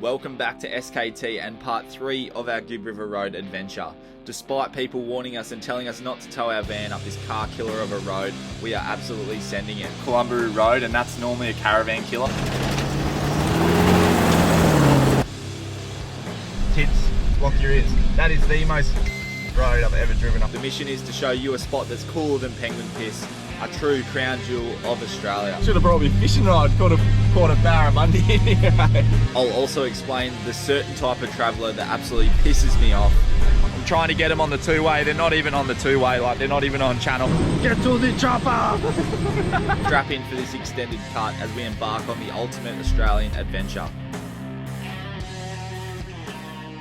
Welcome back to SKT and part 3 of our Gibb River Road adventure. Despite people warning us and telling us not to tow our van up this car killer of a road, we are absolutely sending it. Kalumburu Road, and that's normally a caravan killer. Kids, block your ears. That is the most road I've ever driven up. The mission is to show you a spot that's cooler than penguin piss, a true crown jewel of Australia. Should have brought me fishing rod, caught a barramundi in here. I'll also explain the certain type of traveller that absolutely pisses me off. I'm trying to get them on the two-way, they're not even on the two-way, like they're not even on channel. Get to the chopper! Strap in for this extended cut as we embark on the ultimate Australian adventure.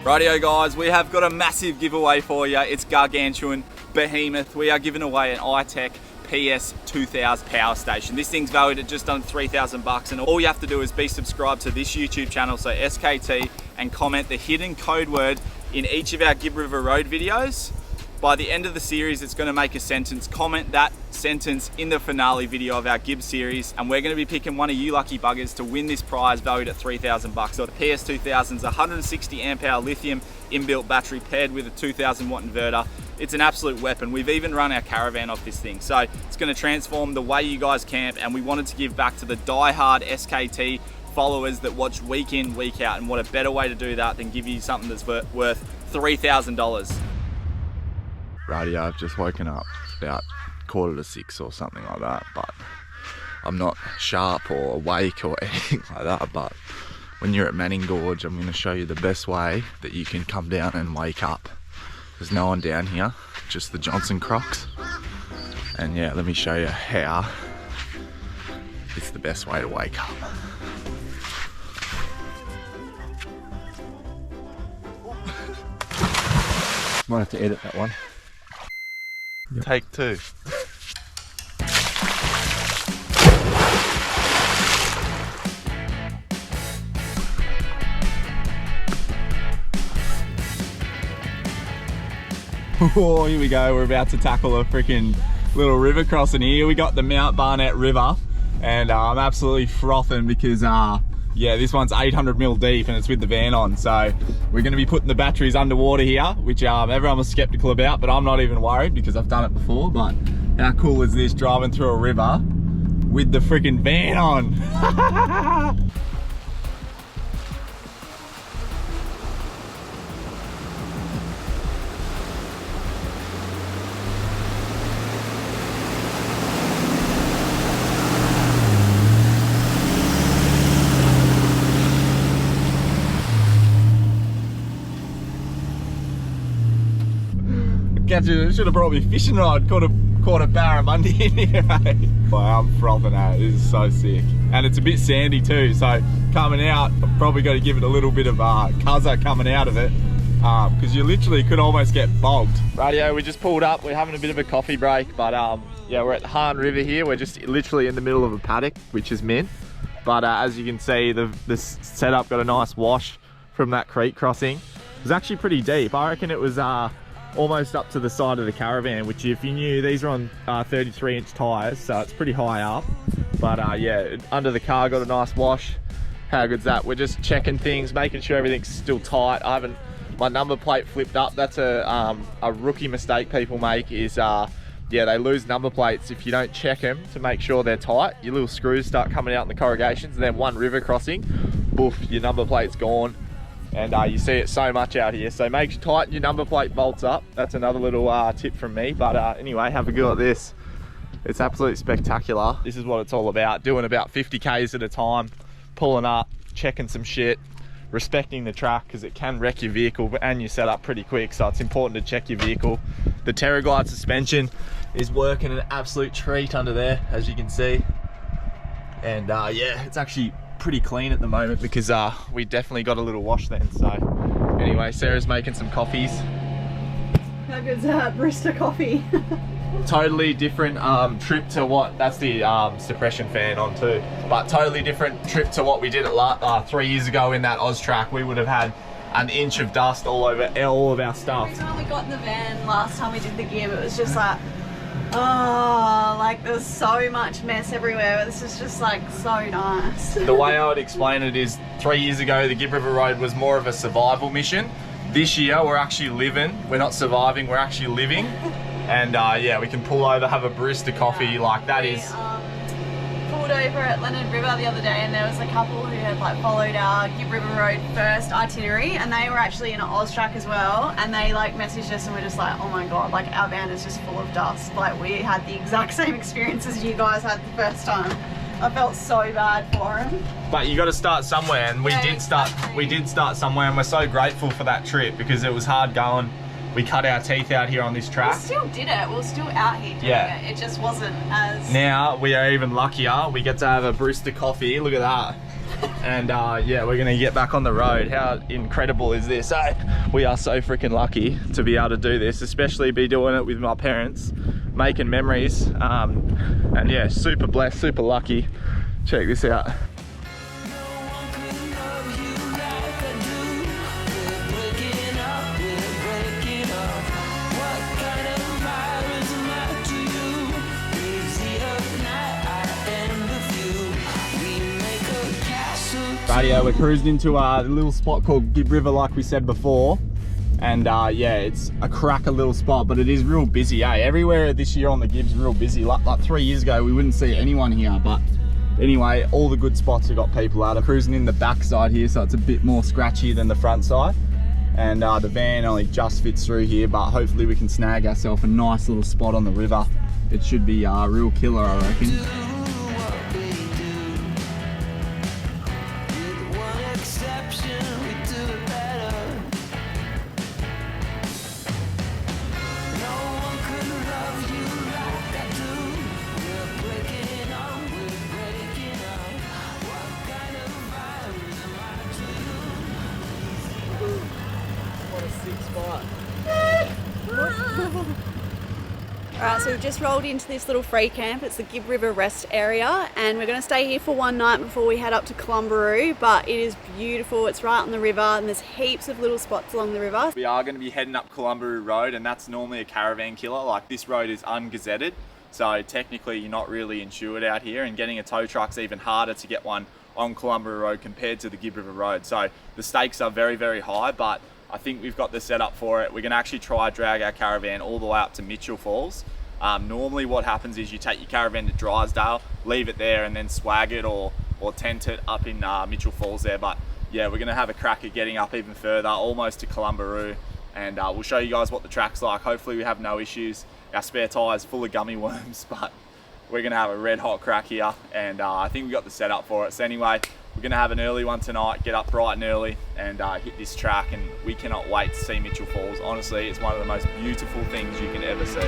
Rightio guys, we have got a massive giveaway for you. It's gargantuan, behemoth. We are giving away an iTech PS2000 power station. This thing's valued at just under 3,000 bucks, and all you have to do is be subscribed to this YouTube channel, so SKT, and comment the hidden code word in each of our Gibb River Road videos. By the end of the series, it's going to make a sentence. Comment that sentence in the finale video of our Gibb series, and we're going to be picking one of you lucky buggers to win this prize valued at 3,000 bucks. So the PS2000's 160 amp hour lithium inbuilt battery paired with a 2,000 watt inverter. It's an absolute weapon. We've even run our caravan off this thing. So it's going to transform the way you guys camp, and we wanted to give back to the die-hard SKT followers that watch week in, week out, and what a better way to do that than give you something that's worth $3,000. Radio, I've just woken up. It's about 5:45 or something like that, but I'm not sharp or awake or anything like that. But when you're at Manning Gorge, I'm going to show you the best way that you can come down and wake up. There's no one down here, just the Johnson Crocs. And yeah, let me show you how it's the best way to wake up. Might have to edit that one. Yep. Take 2. Oh, here we go. We're about to tackle a freaking little river crossing here. We got the Mount Barnett River, and I'm absolutely frothing because yeah, this one's 800 mil deep and it's with the van on. So we're going to be putting the batteries underwater here, which everyone was skeptical about, but I'm not even worried because I've done it before. But how cool is this, driving through a river with the freaking van on? Should have brought me fishing rod, caught a barramundi in here. Wow, I'm frothing out. This is so sick, and it's a bit sandy too, so coming out I've probably got to give it a little bit of cuzzer coming out of it, because you literally could almost get bogged. Radio, we just pulled up, we're having a bit of a coffee break, but yeah, we're at the Han River here. We're just literally in the middle of a paddock, which is mint, but as you can see, this setup got a nice wash from that creek crossing. It was actually pretty deep. I reckon it was almost up to the side of the caravan, which if you knew, these are on 33-inch tires, so it's pretty high up. But yeah, under the car got a nice wash. How good's that? We're just checking things, making sure everything's still tight. My number plate flipped up. That's a rookie mistake people make is yeah, they lose number plates if you don't check them to make sure they're tight. Your little screws start coming out in the corrugations, and then one river crossing, boof, your number plate's gone. And you see it so much out here, so make sure tighten your number plate bolts up. That's another little tip from me. But anyway, have a go at this. It's absolutely spectacular. This is what it's all about, doing about 50 Ks at a time, pulling up, checking some shit, respecting the track, because it can wreck your vehicle and your setup pretty quick, so it's important to check your vehicle. The TerraGlide suspension is working an absolute treat under there, as you can see. And yeah, it's actually pretty clean at the moment because we definitely got a little wash then. So anyway, Sarah's making some coffees. How good's that barista coffee? Totally different trip to what, that's the suppression fan on too, but totally different trip to what we did at 3 years ago in that Oz track. We would have had an inch of dust all over all of our stuff. When we got in the van last time we did the Gibb, it was just like Oh, like there's so much mess everywhere. This is just like so nice. The way I would explain it is 3 years ago, the Gibb River Road was more of a survival mission. This year, we're actually living. We're not surviving, we're actually living. And yeah, we can pull over, have a barista coffee, like that is... pulled over at Leonard River the other day and there was a couple who had like followed our Gibb River Road first itinerary and they were actually in an Austrac as well, and they like messaged us and we're just like, oh my god, like our van is just full of dust. Like we had the exact same experience as you guys had the first time. I felt so bad for him. But you got to start somewhere, and we did start somewhere, and we're so grateful for that trip because it was hard going. We cut our teeth out here on this track. We still did it. We were still out here doing it. It just wasn't as... Now we are even luckier. We get to have a barista coffee. Look at that. And yeah, we're going to get back on the road. How incredible is this? We are so freaking lucky to be able to do this, especially be doing it with my parents, making memories. And yeah, super blessed, super lucky. Check this out. Radio, we're cruising into a little spot called Gibb River, like we said before, and yeah, it's a cracker little spot, but it is real busy. Everywhere this year on the Gibb's real busy. Like 3 years ago, we wouldn't see anyone here, but anyway, all the good spots have got people out. I'm cruising in the back side here, so it's a bit more scratchy than the front side, and the van only just fits through here, but hopefully we can snag ourselves a nice little spot on the river. It should be a real killer, I reckon. Alright, so we've just rolled into this little free camp. It's the Gibb River Rest Area, and we're going to stay here for one night before we head up to Kalumburu, but it is beautiful. It's right on the river and there's heaps of little spots along the river. We are going to be heading up Kalumburu Road, and that's normally a caravan killer. Like, this road is ungazetted, so technically you're not really insured out here, and getting a tow truck's even harder to get one on Kalumburu Road compared to the Gibb River Road. So the stakes are very, very high, but I think we've got the setup for it. We're going to actually try drag our caravan all the way up to Mitchell Falls. Normally what happens is you take your caravan to Drysdale, leave it there, and then swag it or tent it up in Mitchell Falls there. But yeah, we're going to have a crack at getting up even further, almost to Kalumburu, and we'll show you guys what the track's like. Hopefully we have no issues. Our spare tyre's full of gummy worms, but we're going to have a red hot crack here, and I think we got the setup for it. So anyway, we're going to have an early one tonight, get up bright and early, and hit this track, and we cannot wait to see Mitchell Falls. Honestly, it's one of the most beautiful things you can ever see.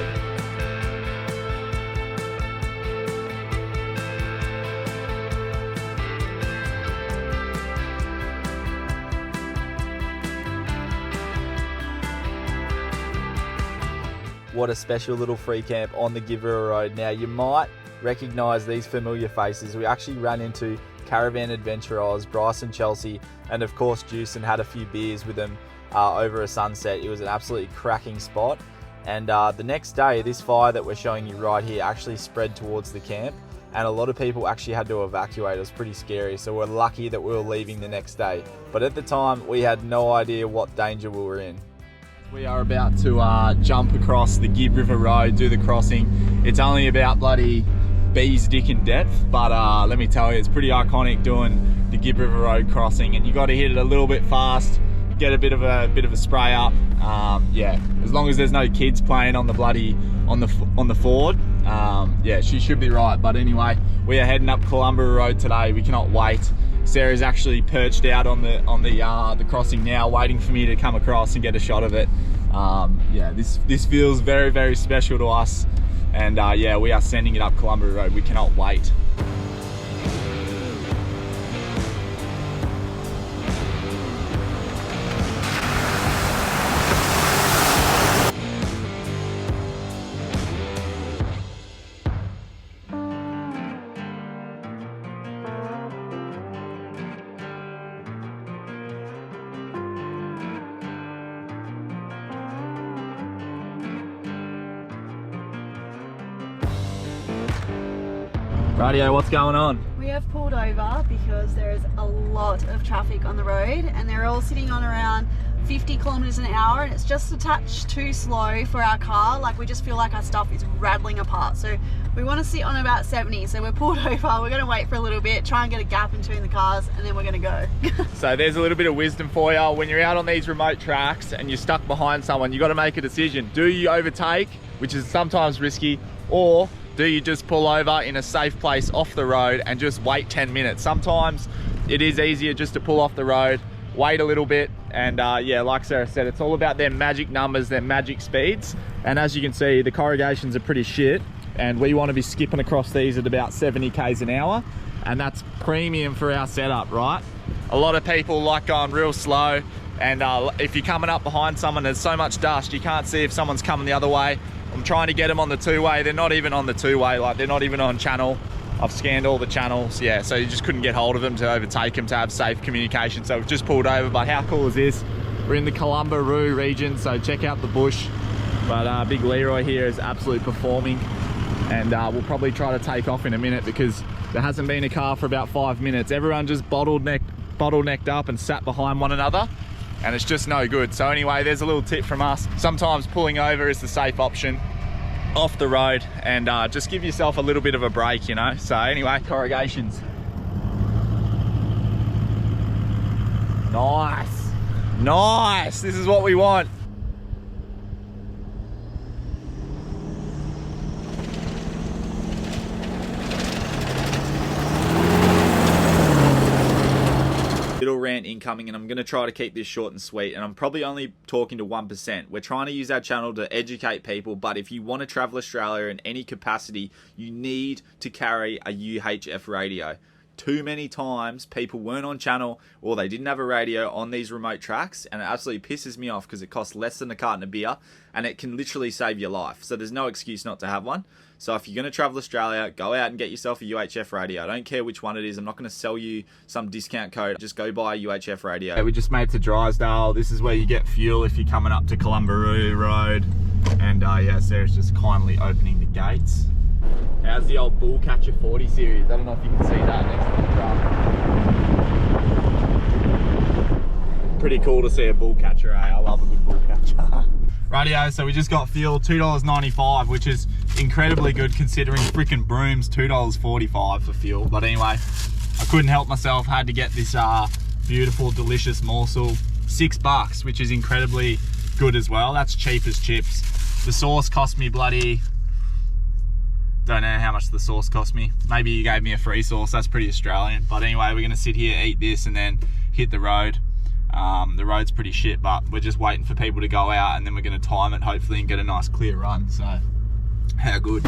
What a special little free camp on the Gibb River Road. Now, you might recognise these familiar faces. We actually ran into Caravan Adventure Oz, Bryson Chelsea, and of course Juice, and had a few beers with them over a sunset. It was an absolutely cracking spot. And the next day, this fire that we're showing you right here actually spread towards the camp, and a lot of people actually had to evacuate. It was pretty scary, so we're lucky that we were leaving the next day. But at the time, we had no idea what danger we were in. We are about to jump across the Gibb River Road, do the crossing. It's only about bloody bee's dick in depth, but let me tell you, it's pretty iconic doing the Gibb River Road crossing, and you got to hit it a little bit fast, get a bit of a spray up. Yeah, as long as there's no kids playing on the bloody on the Ford, yeah, she should be right. But anyway, we are heading up Kalumburu Road today. We cannot wait. Sarah's actually perched out on the crossing now, waiting for me to come across and get a shot of it. Yeah, this feels very, very special to us, and yeah, we are sending it up Kalumburu Road. We cannot wait. Radio, what's going on? We have pulled over because there is a lot of traffic on the road and they're all sitting on around 50 kilometers an hour, and it's just a touch too slow for our car. Like, we just feel like our stuff is rattling apart. So we want to sit on about 70. So we're pulled over, we're going to wait for a little bit, try and get a gap in between the cars, and then we're going to go. So there's a little bit of wisdom for you. When you're out on these remote tracks and you're stuck behind someone, you got to make a decision. Do you overtake, which is sometimes risky, or do you just pull over in a safe place off the road and just wait 10 minutes? Sometimes it is easier just to pull off the road, wait a little bit, and yeah, like Sarah said, it's all about their magic numbers, their magic speeds. And as you can see, the corrugations are pretty shit, and we want to be skipping across these at about 70 k's an hour, and that's premium for our setup, right? A lot of people like going real slow, and if you're coming up behind someone, there's so much dust, you can't see if someone's coming the other way. I'm trying to get them on the two-way. They're not even on the two-way, like they're not even on channel. I've scanned all the channels, yeah, so you just couldn't get hold of them to overtake them to have safe communication. So we've just pulled over, but how cool is this? We're in the Kalumburu region, so check out the bush. But Big Leroy here is absolutely performing, and we'll probably try to take off in a minute because there hasn't been a car for about 5 minutes. Everyone just bottlenecked up and sat behind one another, and it's just no good. So anyway, there's a little tip from us. Sometimes pulling over is the safe option off the road, and just give yourself a little bit of a break, you know. So anyway, corrugations. Nice, nice, this is what we want. Little rant incoming, and I'm going to try to keep this short and sweet, and I'm probably only talking to 1%. We're trying to use our channel to educate people, but if you want to travel Australia in any capacity, you need to carry a UHF radio. Too many times people weren't on channel or they didn't have a radio on these remote tracks, and it absolutely pisses me off because it costs less than a carton of beer and it can literally save your life. So there's no excuse not to have one. So if you're going to travel Australia, go out and get yourself a UHF radio. I don't care which one it is. I'm not going to sell you some discount code. Just go buy a UHF radio. Yeah, we just made it to Drysdale. This is where you get fuel if you're coming up to Kalumburu Road. And yeah, Sarah's just kindly opening the gates. How's the old Bull Catcher 40 series? I don't know if you can see that next to the truck. Pretty cool to see a bull catcher, eh? I love a good bull catcher. Radio, so we just got fuel, $2.95, which is incredibly good considering frickin' Broom's $2.45 for fuel. But anyway, I couldn't help myself, had to get this beautiful, delicious morsel. $6, which is incredibly good as well. That's cheap as chips. The sauce cost me bloody... Don't know how much the sauce cost me. Maybe you gave me a free sauce, that's pretty Australian. But anyway, we're gonna sit here, eat this, and then hit the road. The road's pretty shit, but we're just waiting for people to go out, and then we're gonna time it hopefully and get a nice clear run. So, how good.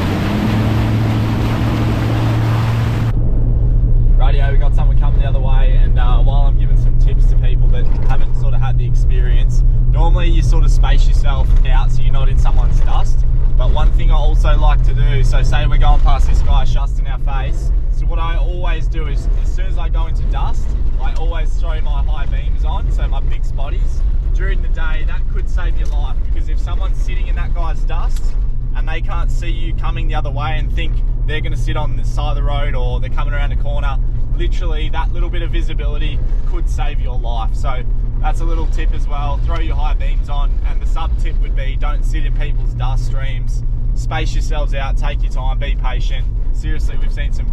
Radio, we got someone coming the other way, and while I'm giving some tips to people that haven't sort of had the experience, normally you sort of space yourself out so you're not in someone's dust. But one thing I also like to do, so say we're going past this guy shuts in our face, so what I always do is, as soon as I go into dust, I always throw my high beams on, so my big spotties. During the day, that could save your life, because if someone's sitting in that guy's dust and they can't see you coming the other way and think they're going to sit on this side of the road or they're coming around a corner, literally that little bit of visibility could save your life. So that's a little tip as well. Throw your high beams on, and the sub tip would be don't sit in people's dust streams. Space yourselves out, take your time, be patient. Seriously, we've seen some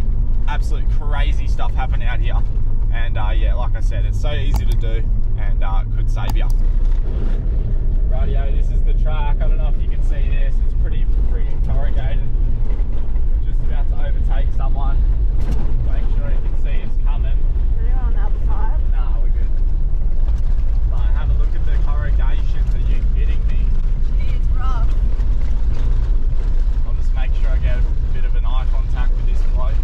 absolute crazy stuff happen out here. And yeah, like I said, it's so easy to do, and it could save you. Radio, this is the track. I don't know if you can see this. It's pretty freaking corrugated. Just about to overtake someone. Make sure you can see it's coming. Are you on the other side? Nah, we're good. But have a look at the corrugations. Are you kidding me? Gee, it's rough. I'll just make sure I get a bit of an eye contact with this bloke.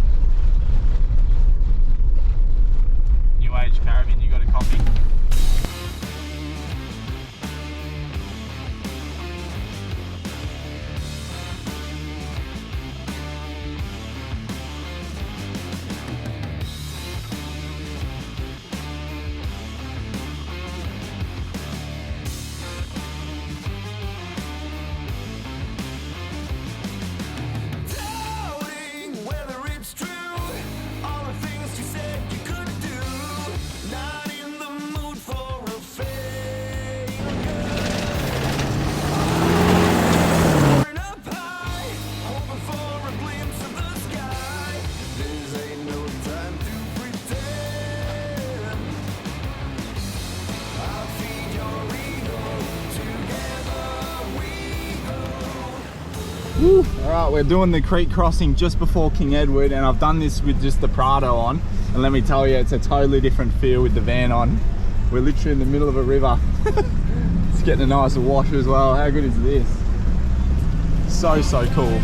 New Age Caravan, you got a copy? Alright, we're doing the creek crossing just before King Edward, and I've done this with just the Prado on, and let me tell you, it's a totally different feel with the van on. We're literally in the middle of a river. It's getting a nice wash as well. How good is this? So cool.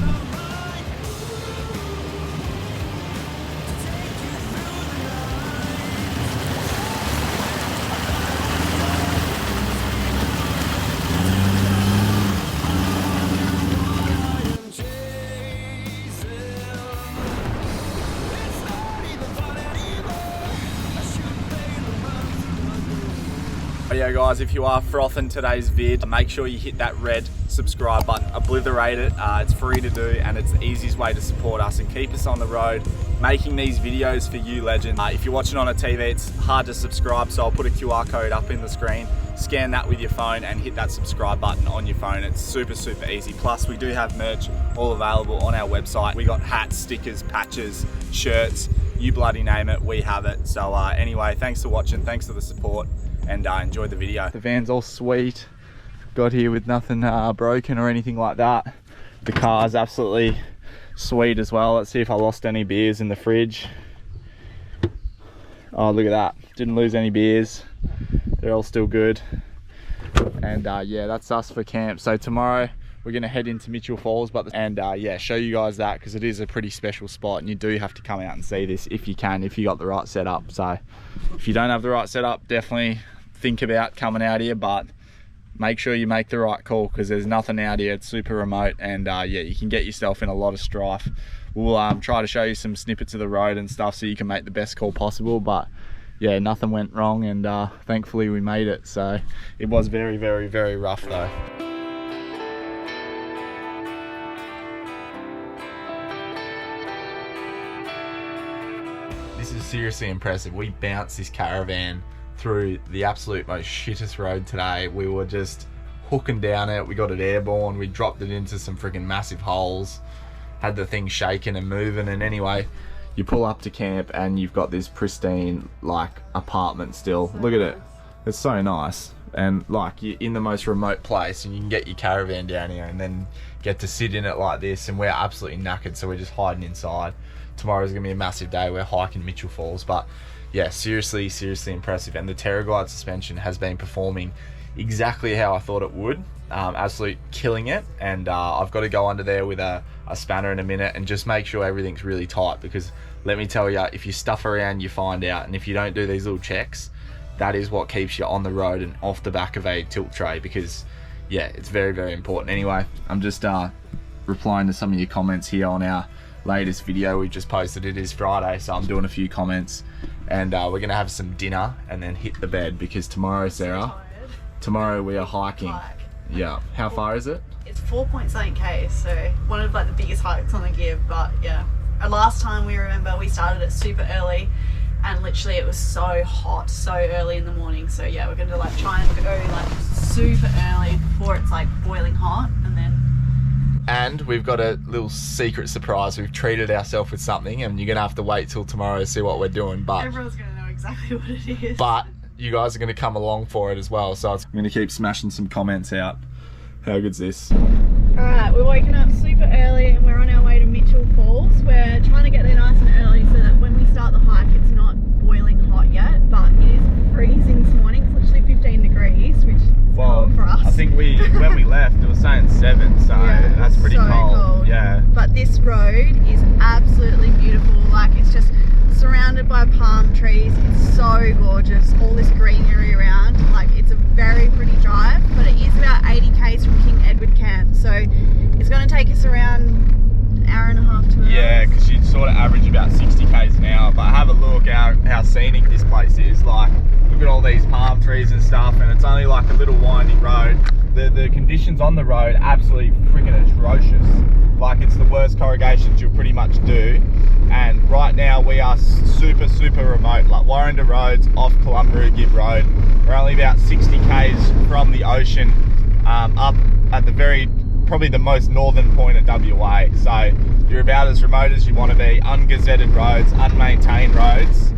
Yeah guys, if you are frothing today's vid, make sure you hit that red subscribe button, obliterate it. It's free to do and it's the easiest way to support us and keep us on the road making these videos for you legends. If you're watching on a TV, it's hard to subscribe, so I'll put a QR code up in the screen. Scan that with your phone and hit that subscribe button on your phone. It's super easy. Plus we do have merch all available on our website. We got hats, stickers, patches, shirts, you bloody name it, we have it. So anyway, thanks for watching, thanks for the support, and enjoy the video. The van's all sweet. Got here with nothing broken or anything like that. The car's absolutely sweet as well. Let's see if I lost any beers in the fridge. Oh, look at that. Didn't lose any beers. They're all still good. And yeah, that's us for camp. So tomorrow we're gonna head into Mitchell Falls, yeah, show you guys that, because it is a pretty special spot and you do have to come out and see this if you can, if you got the right setup. So if you don't have the right setup, definitely think about coming out here, but make sure you make the right call, because there's nothing out here. It's super remote, and yeah, you can get yourself in a lot of strife. We'll try to show you some snippets of the road and stuff so you can make the best call possible, but yeah, nothing went wrong, and thankfully we made it. So it was very rough though. This is seriously impressive. We bounced this caravan through the absolute most shittest road today. We were just hooking down it. We got it airborne. We dropped it into some freaking massive holes. Had the thing shaking and moving. And anyway, you pull up to camp and you've got this pristine like apartment still. Look at it. It's so nice. And like, you're in the most remote place and you can get your caravan down here and then get to sit in it like this. And we're absolutely knackered, so we're just hiding inside. Tomorrow's gonna be a massive day. We're hiking Mitchell Falls, but yeah, seriously impressive. And the TerraGlide suspension has been performing exactly how I thought it would. Absolute killing it. And I've got to go under there with a spanner in a minute and just make sure everything's really tight, because let me tell you, if you stuff around, you find out. And if you don't do these little checks, that is what keeps you on the road and off the back of a tilt tray, because yeah, it's very important. Anyway, I'm just replying to some of your comments here on our latest video we just posted. It is Friday, so I'm doing a few comments, and we're gonna have some dinner and then hit the bed, because tomorrow, Sarah, tomorrow we are hiking. Yeah, how far is it? It's 4.7 k, so one of like the biggest hikes on the Gibb. But yeah, last time we remember we started it super early, and literally it was so hot so early in the morning. So yeah, we're gonna like try and go like super early before it's like boiling hot, and then. And we've got a little secret surprise. We've treated ourselves with something, and you're gonna have to wait till tomorrow to see what we're doing. But everyone's gonna know exactly what it is. But you guys are gonna come along for it as well. So I'm gonna keep smashing some comments out. How good's this? Alright, we're waking up super early and we're on our way to Mitchell Falls. We're trying to get there nice and early so that when we start the hike it's not boiling hot yet, but it is freezing this morning. It's literally 15 degrees, which is cold for us. I think when we left it was saying 7, so yeah, that's pretty cold. Yeah. But this road is absolutely beautiful. Like, it's just surrounded by palm trees. It's so gorgeous. All this greenery around. Like, it's a very pretty drive, but it is about 80 k's from King Edward Camp, so it's going to take us around an hour and a half to 2 hours. Yeah, because you sort of average about 60 k's an hour. But have a look how scenic this place is. Like, look at all these palm trees and stuff, and it's only like a little winding road. The conditions on the road absolutely freaking atrocious. Like, it's the worst corrugations you'll pretty much do. And right now we are super remote. Like, Warrender Road's off Kalumburu Gibb Road. We're only about 60 k's from the ocean, up at the probably the most northern point of WA. So you're about as remote as you want to be. Ungazetted roads, unmaintained roads.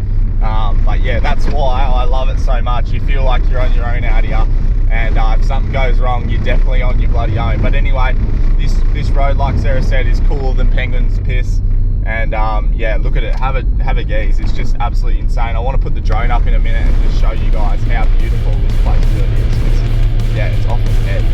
But yeah, that's why I love it so much. You feel like you're on your own out here. and if something goes wrong, you're definitely on your bloody own. But anyway, this road, like Sarah said, is cooler than penguin's piss. And yeah, look at it, have a gaze. It's just absolutely insane. I want to put the drone up in a minute and just show you guys how beautiful this place really is. Yeah, it's off its head.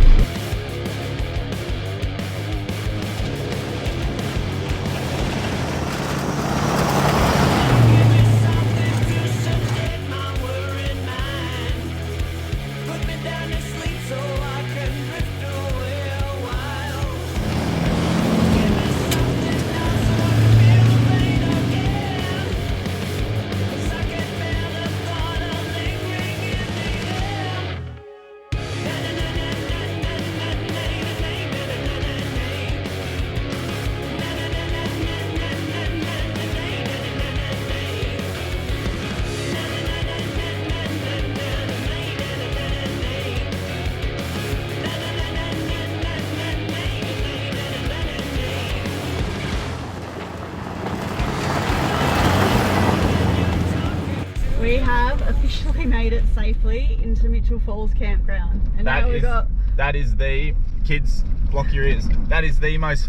We have officially made it safely into Mitchell Falls Campground. And now we've got... That is the, kids, block your ears, that is the most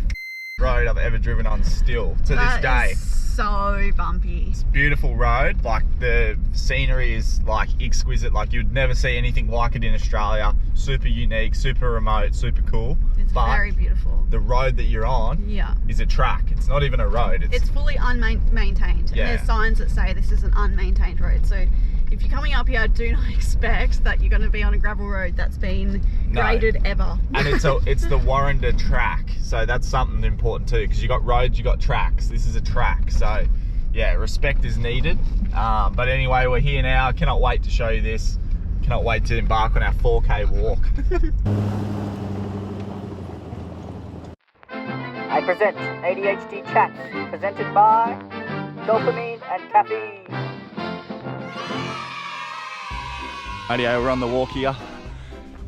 road I've ever driven on still, to this day. So bumpy. It's a beautiful road, like the scenery is like exquisite, like you'd never see anything like it in Australia. Super unique, super remote, super cool. It's very beautiful. The road that you're on is a track. It's not even a road. It's fully unmaintained. Yeah. And there's signs that say this is an unmaintained road. So if you're coming up here, do not expect that you're going to be on a gravel road that's been graded ever. And it's the Warrender track, so that's something important too, because you got roads, you got tracks. This is a track, so yeah, respect is needed. But anyway, we're here now. I cannot wait to show you this. Cannot wait to embark on our 4K walk. I present ADHD Chats, presented by Dopamine and Caffeine. Radio, we're on the walk here.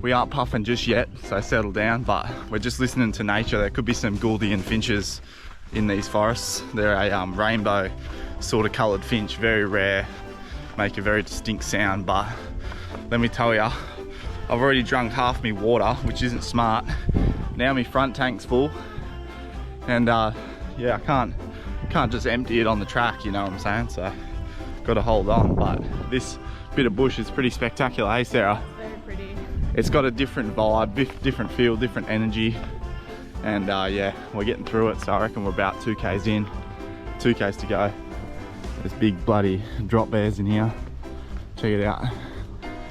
We aren't puffing just yet, so settle down, but we're just listening to nature. There could be some Gouldian finches in these forests. They're a rainbow sort of coloured finch, very rare, make a very distinct sound, but let me tell you, I've already drunk half my water, which isn't smart. Now my front tank's full, and yeah, I can't just empty it on the track, you know what I'm saying? So got to hold on, but this bit of bush is pretty spectacular, hey Sarah? It's very pretty. It's got a different vibe, different feel, different energy, and yeah, we're getting through it. So I reckon we're about 2Ks in, 2Ks to go. There's big bloody drop bears in here. Check it out.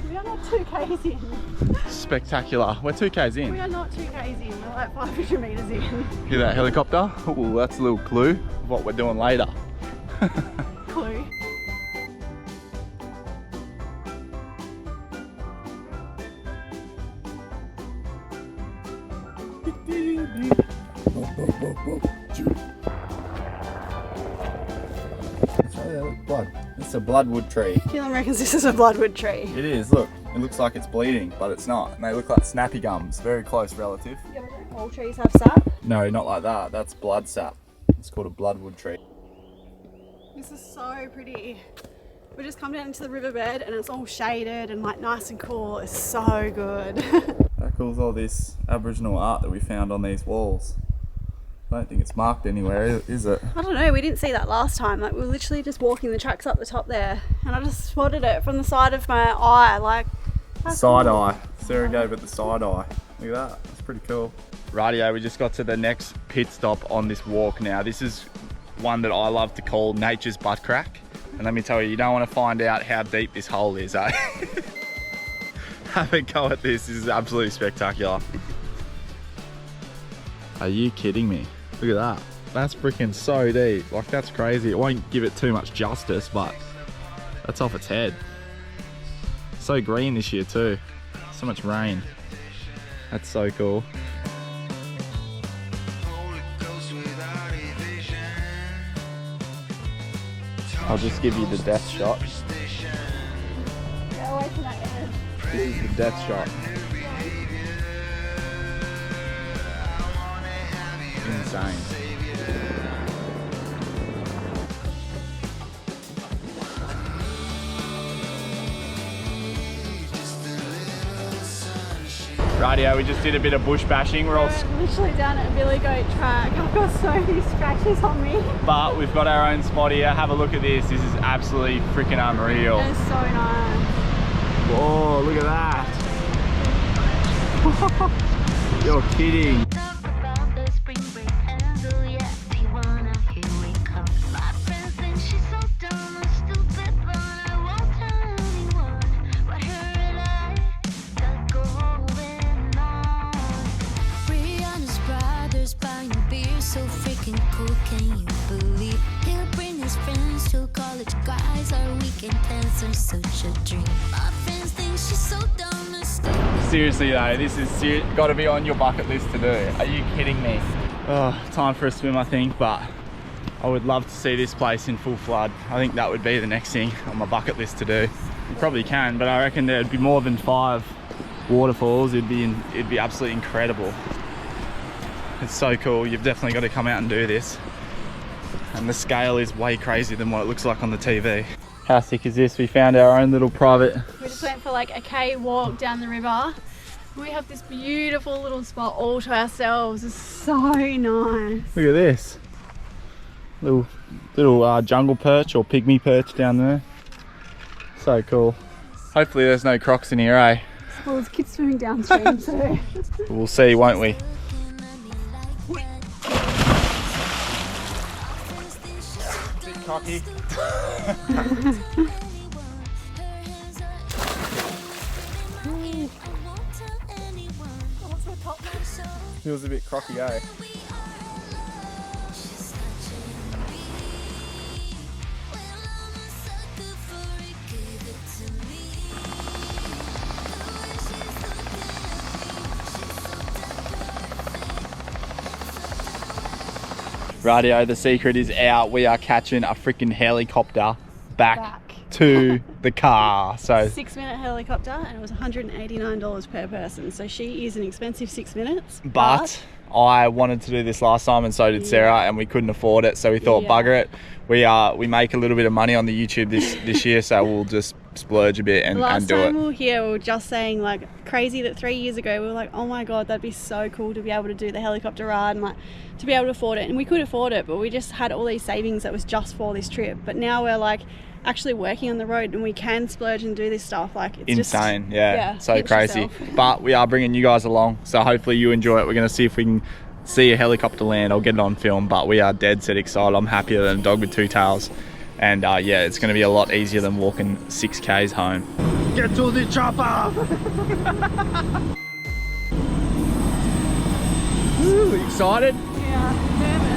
We are not 2Ks in. Spectacular. We're 2Ks in. We are not 2Ks in. We're like 500 metres in. Hear that helicopter? Oh, that's a little clue of what we're doing later. Clue. Blood. It's a bloodwood tree. Keelan reckons this is a bloodwood tree. It is, look. It looks like it's bleeding, but it's not. And they look like snappy gums. Very close relative. Yeah, but don't all trees have sap? No, not like that. That's blood sap. It's called a bloodwood tree. This is so pretty. We just come down into the riverbed and it's all shaded and like nice and cool. It's so good. How cool is all this Aboriginal art that we found on these walls? I don't think it's marked anywhere, is it? I don't know, we didn't see that last time. Like, we were literally just walking the tracks up the top there and I just spotted it from the side of my eye. Like, Side eye. Sarah gave it the side eye. Look at that. That's pretty cool. Rightio, we just got to the next pit stop on this walk now. This is one that I love to call nature's butt crack. And let me tell you, you don't want to find out how deep this hole is, eh? Have a go at this. This is absolutely spectacular. Are you kidding me? Look at that. That's freaking so deep. Like, that's crazy. It won't give it too much justice, but that's off its head. So green this year too. So much rain. That's so cool. I'll just give you the death shot. get away from that edge. This is the death shot. Insane. Radio, we just did a bit of bush bashing. We're all, We're literally down at a billy goat track. I've got so many scratches on me. but we've got our own spot here. Have a look at this. This is absolutely freaking unreal. It's so nice. Whoa, look at that. You're kidding. So freaking cool, can you believe? He'll bring his friends to college guys. Our weekend plans are such a dream. My friends think she's so dumb and stupid. Seriously though, this is got to be on your bucket list to do. Are you kidding me? Oh, time for a swim I think, but I would love to see this place in full flood. I think that would be the next thing on my bucket list to do. You probably can, but I reckon there'd be more than 5 waterfalls. It'd be absolutely incredible. It's so cool. You've definitely got to come out and do this. And the scale is way crazier than what it looks like on the TV. How sick is this? We found our own little private. We just went for like a K walk down the river. We have this beautiful little spot all to ourselves. It's so nice. Look at this. Little jungle perch or pygmy perch down there. So cool. Hopefully there's no crocs in here, eh? Well, there's kids swimming downstream, so. We'll see, won't we? Cocky. Feels a bit crocky, eh? Radio, the secret is out. We are catching a freaking helicopter back to the car. So 6-minute helicopter, and it was $189 per person. So she is an expensive 6 minutes. But I wanted to do this last time, and so did Sarah, and we couldn't afford it. So we thought, bugger it. We make a little bit of money on the YouTube this year, so we'll just splurge a bit and do it. Last time we were here, we were just saying like crazy that 3 years ago we were like, oh my god, that'd be so cool to be able to do the helicopter ride and like to be able to afford it. And we could afford it, but we just had all these savings that was just for this trip. But now we're like actually working on the road and we can splurge and do this stuff. Like it's insane. Just, yeah, so crazy. Yourself. But we are bringing you guys along, so hopefully you enjoy it. We're going to see if we can see a helicopter land. I'll get it on film, but we are dead set excited. I'm happier than a dog with 2 tails. And yeah, it's going to be a lot easier than walking 6Ks home. Get to the chopper! Ooh, excited? Yeah, nervous.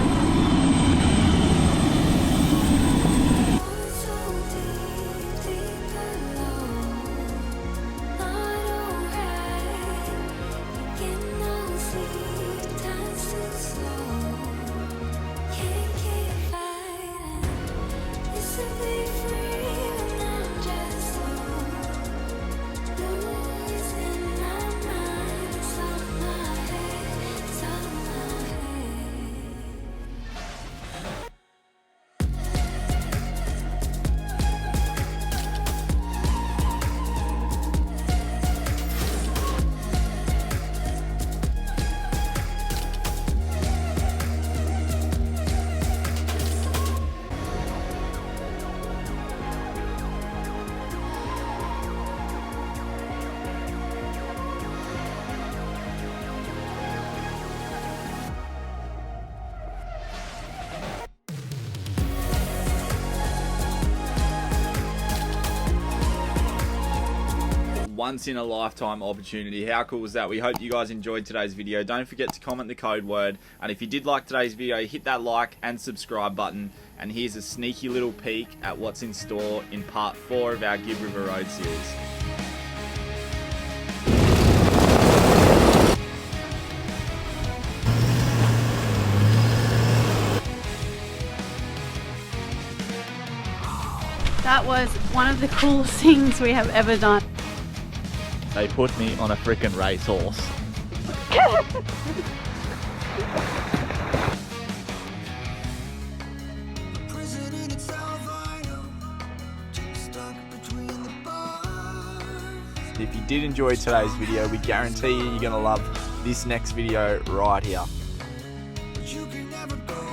Once in a lifetime opportunity. How cool was that? We hope you guys enjoyed today's video. Don't forget to comment the code word, and if you did like today's video, hit that like and subscribe button. And here's a sneaky little peek at what's in store in part 4 of our Gibb River Road series. That was one of the coolest things we have ever done. They put me on a freaking racehorse. Stuck between the bars. If you did enjoy today's video, we guarantee you're gonna love this next video right here. You can never be